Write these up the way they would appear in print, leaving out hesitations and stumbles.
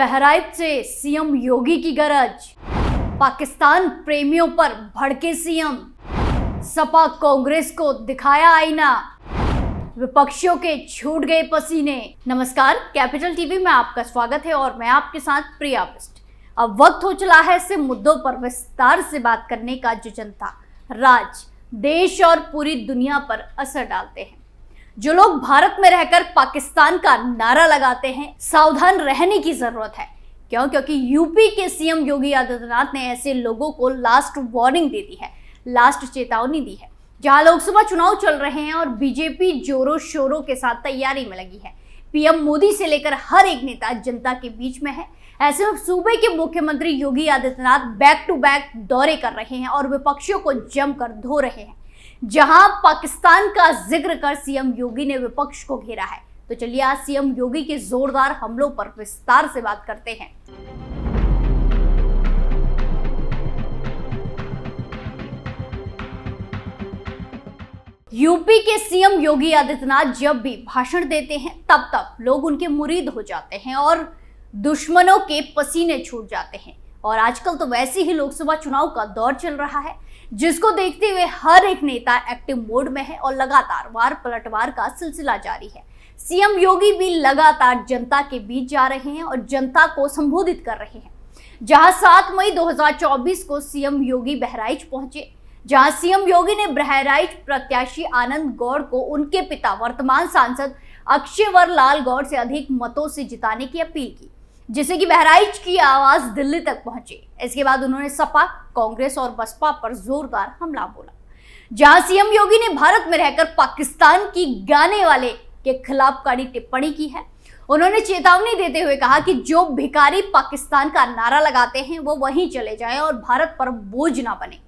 बहराइच से सीएम योगी की गरज, पाकिस्तान प्रेमियों पर भड़के सीएम, सपा कांग्रेस को दिखाया आईना, विपक्षियों के छूट गए पसीने। नमस्कार, कैपिटल टीवी में आपका स्वागत है और मैं आपके साथ प्रिया बिस्ट। अब वक्त हो चला है ऐसे मुद्दों पर विस्तार से बात करने का जो जनता, राज्य, देश और पूरी दुनिया पर असर डालते हैं। जो लोग भारत में रहकर पाकिस्तान का नारा लगाते हैं, सावधान रहने की जरूरत है। क्यों? क्योंकि यूपी के सीएम योगी आदित्यनाथ ने ऐसे लोगों को लास्ट वार्निंग दे दी है, लास्ट चेतावनी दी है। जहां लोकसभा चुनाव चल रहे हैं और बीजेपी जोरों शोरों के साथ तैयारी में लगी है, पीएम मोदी से लेकर हर एक नेता जनता के बीच में है। ऐसे में सूबे के मुख्यमंत्री Yogi Adityanath back to back दौरे कर रहे हैं और विपक्षियों को जमकर धो रहे हैं। जहां पाकिस्तान का जिक्र कर सीएम योगी ने विपक्ष को घेरा है, तो चलिए आज सीएम योगी के जोरदार हमलों पर विस्तार से बात करते हैं। यूपी के सीएम योगी आदित्यनाथ जब भी भाषण देते हैं तब लोग उनके मुरीद हो जाते हैं और दुश्मनों के पसीने छूट जाते हैं। और आजकल तो वैसे ही लोकसभा चुनाव का दौर चल रहा है, जिसको देखते हुए हर एक नेता एक्टिव मोड में है और लगातार वार पलटवार का सिलसिला जारी है। सीएम योगी भी लगातार जनता के बीच जा रहे हैं और जनता को संबोधित कर रहे हैं। जहां 7 मई 2024 को सीएम योगी बहराइच पहुंचे, जहां सीएम योगी ने बहराइच प्रत्याशी आनंद गौड़ को उनके पिता वर्तमान सांसद अक्षयवर लाल गौड़ से अधिक मतों से जिताने की अपील की, जिससे कि बहराइच की आवाज दिल्ली तक पहुंची। इसके बाद उन्होंने सपा, कांग्रेस और बसपा पर जोरदार हमला बोला। जहां सीएम योगी ने भारत में रहकर पाकिस्तान की गाने वाले के खिलाफ कड़ी टिप्पणी की है। उन्होंने चेतावनी देते हुए कहा कि जो भिखारी पाकिस्तान का नारा लगाते हैं वो वहीं चले जाएं और भारत पर बोझ ना बने।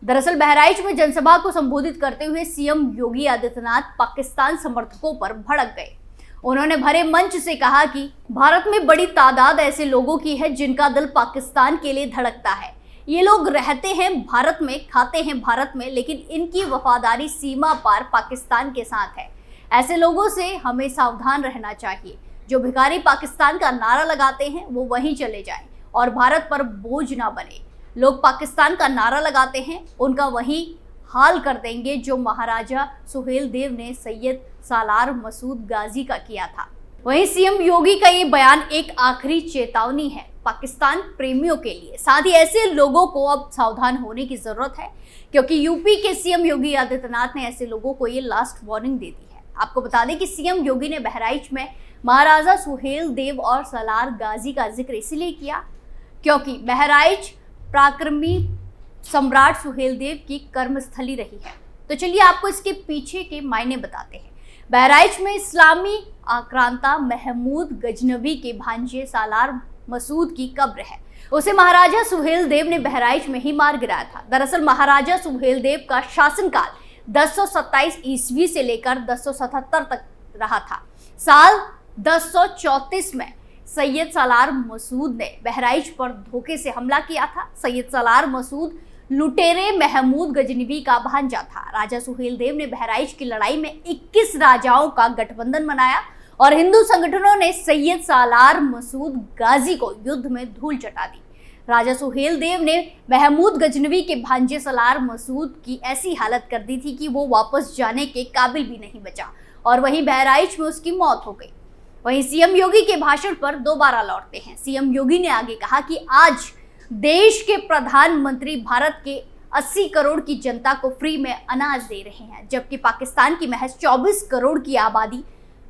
दरअसल बहराइच में जनसभा को संबोधित करते हुए सीएम योगी आदित्यनाथ पाकिस्तान समर्थकों पर भड़क गए। उन्होंने भरे मंच से कहा कि भारत में बड़ी तादाद ऐसे लोगों की है जिनका दिल पाकिस्तान के लिए धड़कता है। ये लोग रहते हैं भारत में, खाते हैं भारत में, लेकिन इनकी वफादारी सीमा पार पाकिस्तान के साथ है। ऐसे लोगों से हमें सावधान रहना चाहिए। जो भिखारी पाकिस्तान का नारा लगाते हैं वो वहीं चले जाएं और भारत पर बोझ ना बने। लोग पाकिस्तान का नारा लगाते हैं, उनका वही हाल कर देंगे जो महाराजा सुहेलदेव ने सैयद सालार मसूद गाजी का किया था। वहीं सीएम योगी का ये बयान एक आखिरी चेतावनी है पाकिस्तान प्रेमियों के लिए। साथ ही ऐसे लोगों को अब सावधान होने की जरूरत है, क्योंकि यूपी के सीएम योगी आदित्यनाथ ने ऐसे लोगों को ये लास्ट वार्निंग दे दी है। आपको बता दें कि सीएम योगी ने बहराइच में महाराजा सुहेलदेव और सालार गाजी का जिक्र इसलिए किया क्योंकि बहराइच पराक्रमी सम्राट सुहेलदेव की कर्मस्थली रही है। तो चलिए आपको इसके पीछे के मायने बताते हैं। बहराइच में इस्लामी आक्रांता महमूद गजनवी के भांजे सालार मसूद की कब्र है। उसे महाराजा सुहेलदेव ने बहराइच में ही मार गिराया था। दरअसल महाराजा सुहेलदेव का शासनकाल 1027 ईस्वी से लेकर 1077 तक रहा था। साल 1034 में सैयद सालार मसूद ने बहराइच पर धोखे से हमला किया था। सैयद सालार मसूद लुटेरे महमूद गजनवी का भांजा था। राजा सुहेलदेव ने बहराइच की लड़ाई में 21 राजाओं का गठबंधन बनाया और हिंदू संगठनों ने सैयद सालार मसूद गाजी को युद्ध में धूल चटा दी। राजा सुहेलदेव ने महमूद गजनवी के भांजे सालार मसूद की ऐसी हालत कर दी थी कि वो वापस जाने के काबिल भी नहीं बचा और वहीं बहराइच में उसकी मौत हो गई। वहीं सीएम योगी के भाषण पर दोबारा लौटते हैं। सीएम योगी ने आगे कहा कि आज देश के प्रधानमंत्री भारत के 80 करोड़ की जनता को फ्री में अनाज दे रहे हैं, जबकि पाकिस्तान की महज 24 करोड़ की आबादी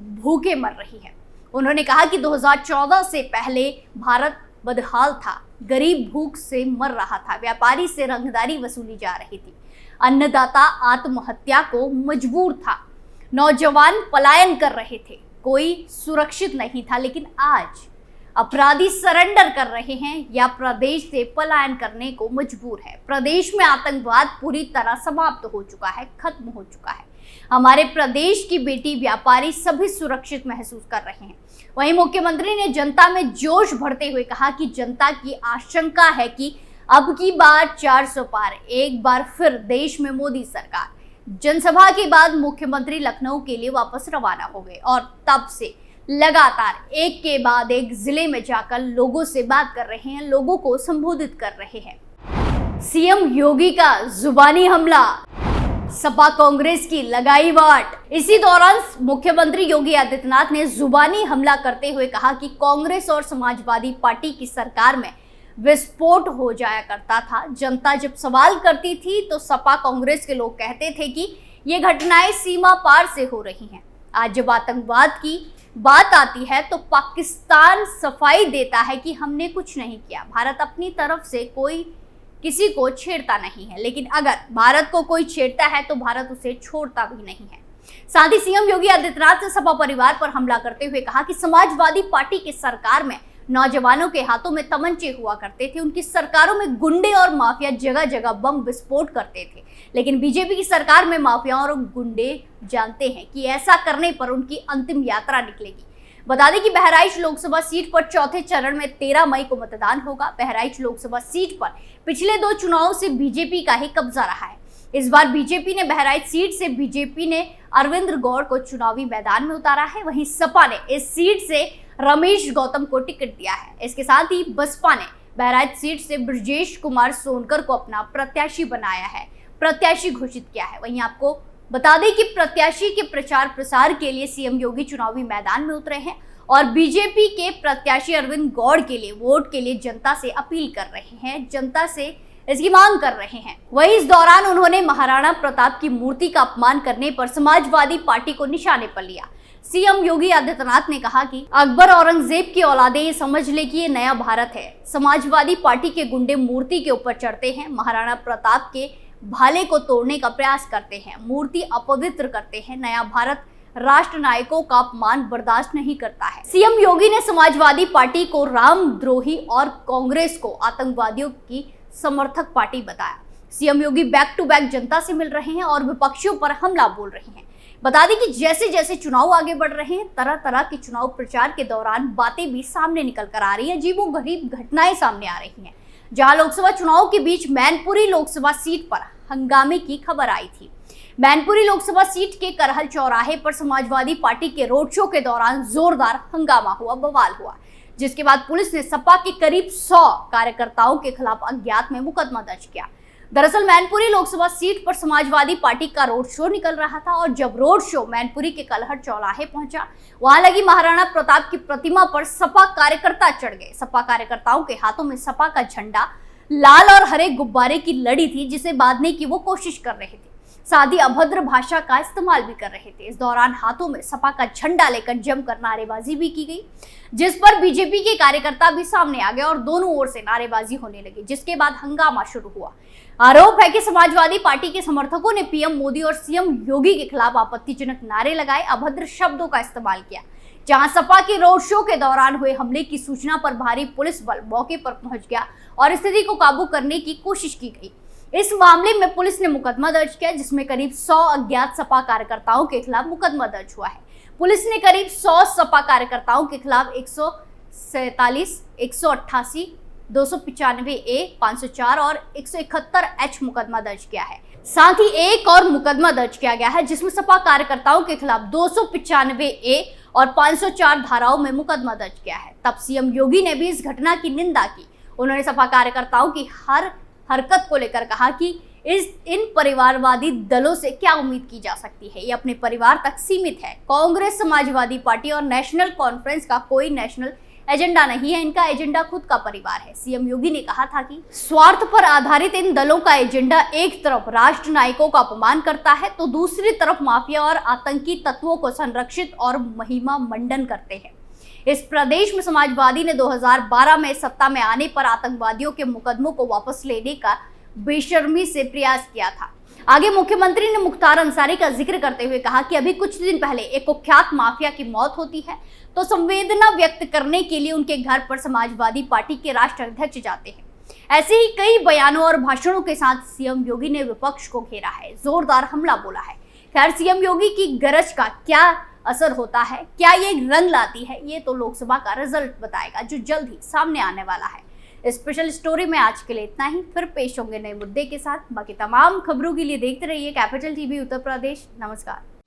भूखे मर रही है। उन्होंने कहा कि 2014 से पहले भारत बदहाल था, गरीब भूख से मर रहा था, व्यापारी से रंगदारी वसूली जा रही थी, अन्नदाता आत्महत्या को मजबूर था, नौजवान पलायन कर रहे थे, कोई सुरक्षित नहीं था। लेकिन आज अपराधी सरेंडर कर रहे हैं या प्रदेश से पलायन करने को मजबूर है। प्रदेश में आतंकवाद पूरी तरह समाप्त हो चुका है, खत्म हो चुका है। हमारे प्रदेश की बेटी, व्यापारी सभी सुरक्षित महसूस कर रहे हैं। वहीं मुख्यमंत्री ने जनता में जोश भरते हुए कहा कि जनता की आशंका है कि अब की बार 400 पार, एक बार फिर देश में मोदी सरकार। जनसभा के बाद मुख्यमंत्री लखनऊ के लिए वापस रवाना हो गए और तब से लगातार एक के बाद एक जिले में जाकर लोगों से बात कर रहे हैं, लोगों को संबोधित कर रहे हैं। सीएम योगी का जुबानी हमला, सपा कांग्रेस की लगाई वाट। इसी दौरान मुख्यमंत्री योगी आदित्यनाथ ने जुबानी हमला करते हुए कहा कि कांग्रेस और समाजवादी पार्टी की सरकार में विस्फोट हो जाया करता था। जनता जब सवाल करती थी तो सपा कांग्रेस के लोग कहते थे कि ये घटनाएं सीमा पार से हो रही हैं। आज जब आतंकवाद की बात आती है तो पाकिस्तान सफाई देता है कि हमने कुछ नहीं किया, भारत अपनी तरफ से कोई किसी को छेड़ता नहीं है, लेकिन अगर भारत को कोई छेड़ता है तो भारत उसे छोड़ता भी नहीं है। साथ ही सीएम योगी आदित्यनाथ ने सपा परिवार पर हमला करते हुए कहा कि समाजवादी पार्टी की सरकार में नौजवानों के हाथों में तमंचे हुआ करते थे, उनकी सरकारों में गुंडे और माफिया जगह जगह बम विस्फोट करते थे, लेकिन बीजेपी की सरकार में माफियाओं और गुंडे जानते हैं कि ऐसा करने पर उनकी अंतिम यात्रा निकलेगी। बता दें कि बहराइच लोकसभा सीट पर चौथे चरण में 13 मई को मतदान होगा। बहराइच लोकसभा सीट पर पिछले 2 चुनावों से बीजेपी का ही कब्जा रहा है। इस बार बीजेपी ने बहराइच सीट से बीजेपी ने अरविंद गौड़ को चुनावी मैदान में उतारा है, वहीं सपा ने इस सीट से रमेश गौतम को टिकट दिया है। इसके साथ ही बसपा ने बहराइच सीट से ब्रजेश कुमार सोनकर को अपना प्रत्याशी बनाया है, प्रत्याशी घोषित किया है। वहीं आपको बता दें कि प्रत्याशी के प्रचार प्रसार के लिए सीएम योगी चुनावी मैदान में उतरे हैं और बीजेपी के प्रत्याशी अरविंद गौड़ के लिए वोट के लिए जनता से अपील कर रहे हैं, जनता से इसकी मांग कर रहे हैं। वहीं इस दौरान उन्होंने महाराणा प्रताप की मूर्ति का अपमान करने पर समाजवादी पार्टी को निशाने पर लिया। सीएम योगी आदित्यनाथ ने कहा कि अकबर औरंगजेब की औलादे ये समझ ले कि ये नया भारत है। समाजवादी पार्टी के गुंडे मूर्ति के ऊपर चढ़ते हैं, महाराणा प्रताप के भाले को तोड़ने का प्रयास करते हैं, मूर्ति अपवित्र करते हैं। नया भारत राष्ट्र नायकों का अपमान बर्दाश्त नहीं करता है। सीएम योगी ने समाजवादी पार्टी को रामद्रोही और कांग्रेस को आतंकवादियों की समर्थक पार्टी बताया। CM Yogi back to back जनता से मिल रहे हैं और विपक्षियों पर हमला बोल रहे हैं। बता दें कि जैसे जैसे चुनाव आगे बढ़ रहे हैं, तरह तरह के चुनाव प्रचार के दौरान बातें भी सामने निकल कर आ रही हैं, अजीबोगरीब घटनाएं सामने आ रही हैं। जहां लोकसभा चुनाव के बीच मैनपुरी लोकसभा सीट पर हंगामे की खबर आई थी। मैनपुरी लोकसभा सीट के करहल चौराहे पर समाजवादी पार्टी के रोड शो के दौरान जोरदार हंगामा हुआ, बवाल हुआ, जिसके बाद पुलिस ने सपा के करीब 100 कार्यकर्ताओं के खिलाफ अज्ञात में मुकदमा दर्ज किया। दरअसल मैनपुरी लोकसभा सीट पर समाजवादी पार्टी का रोड शो निकल रहा था और जब रोड शो मैनपुरी के कलहर चौराहे पहुंचा, वहां लगी महाराणा प्रताप की प्रतिमा पर सपा कार्यकर्ता चढ़ गए। सपा कार्यकर्ताओं के हाथों में सपा का झंडा लाल और हरे गुब्बारे की लड़ी थी, जिसे बांधने की वो कोशिश कर रहे थे। साथ ही अभद्र भाषा का इस्तेमाल भी कर रहे थे। इस दौरान हाथों में सपा का झंडा लेकर जमकर नारेबाजी भी की गई, जिस पर बीजेपी के कार्यकर्ता भी सामने आ गए और दोनों ओर से नारेबाजी होने लगी, जिसके बाद हंगामा शुरू हुआ। आरोप है कि समाजवादी पार्टी के समर्थकों ने पीएम मोदी और सीएम योगी के खिलाफ आपत्तिजनक नारे लगाए, अभद्र शब्दों का इस्तेमाल किया। जहां सपा के रोड शो के दौरान हुए हमले की सूचना पर भारी पुलिस बल मौके पर पहुंच गया और स्थिति को काबू करने की कोशिश की गई। इस मामले में पुलिस ने मुकदमा दर्ज किया, जिसमें करीब 100 अज्ञात सपा कार्यकर्ताओं के खिलाफ मुकदमा दर्ज हुआ है। पुलिस ने करीब 100 सपा कार्यकर्ताओं के खिलाफ 147, 188, 295 ए, 504 और 171 एच मुकदमा दर्ज किया है। साथ ही एक और मुकदमा दर्ज किया गया है, जिसमें सपा कार्यकर्ताओं के खिलाफ 295 ए और 504 धाराओं में मुकदमा दर्ज किया है। तब सीएम योगी ने भी इस घटना की निंदा की। उन्होंने सपा कार्यकर्ताओं की हर हरकत को लेकर कहा कि इन परिवारवादी दलों से क्या उम्मीद की जा सकती है, ये अपने परिवार तक सीमित है। कांग्रेस, समाजवादी पार्टी और नेशनल कॉन्फ्रेंस का कोई नेशनल एजेंडा नहीं है, इनका एजेंडा खुद का परिवार है। सीएम योगी ने कहा था कि स्वार्थ पर आधारित इन दलों का एजेंडा एक तरफ राष्ट्र नायकों का अपमान करता है तो दूसरी तरफ माफिया और आतंकी तत्वों को संरक्षित और महिमा मंडन करते हैं। इस प्रदेश में समाजवादी ने 2012 में सत्ता में आने पर आतंकवादियों के मुकदमों को वापस लेने का बेशर्मी से प्रयास किया था। आगे मुख्यमंत्री ने मुख्तार अंसारी का जिक्र करते हुए कहा कि अभी कुछ दिन पहले एक कुख्यात माफिया की मौत होती है तो संवेदना व्यक्त करने के लिए उनके घर पर समाजवादी पार्टी के राष्ट्र अध्यक्ष जाते हैं। ऐसे ही कई बयानों और भाषणों के साथ सीएम योगी ने विपक्ष को घेरा है, जोरदार हमला बोला है। खैर, सीएम योगी की गरज का क्या असर होता है, क्या ये रंग लाती है, ये तो लोकसभा का रिजल्ट बताएगा, जो जल्द ही सामने आने वाला है। स्पेशल स्टोरी में आज के लिए इतना ही, फिर पेश होंगे नए मुद्दे के साथ। बाकी तमाम खबरों के लिए देखते रहिए कैपिटल टीवी उत्तर प्रदेश। नमस्कार।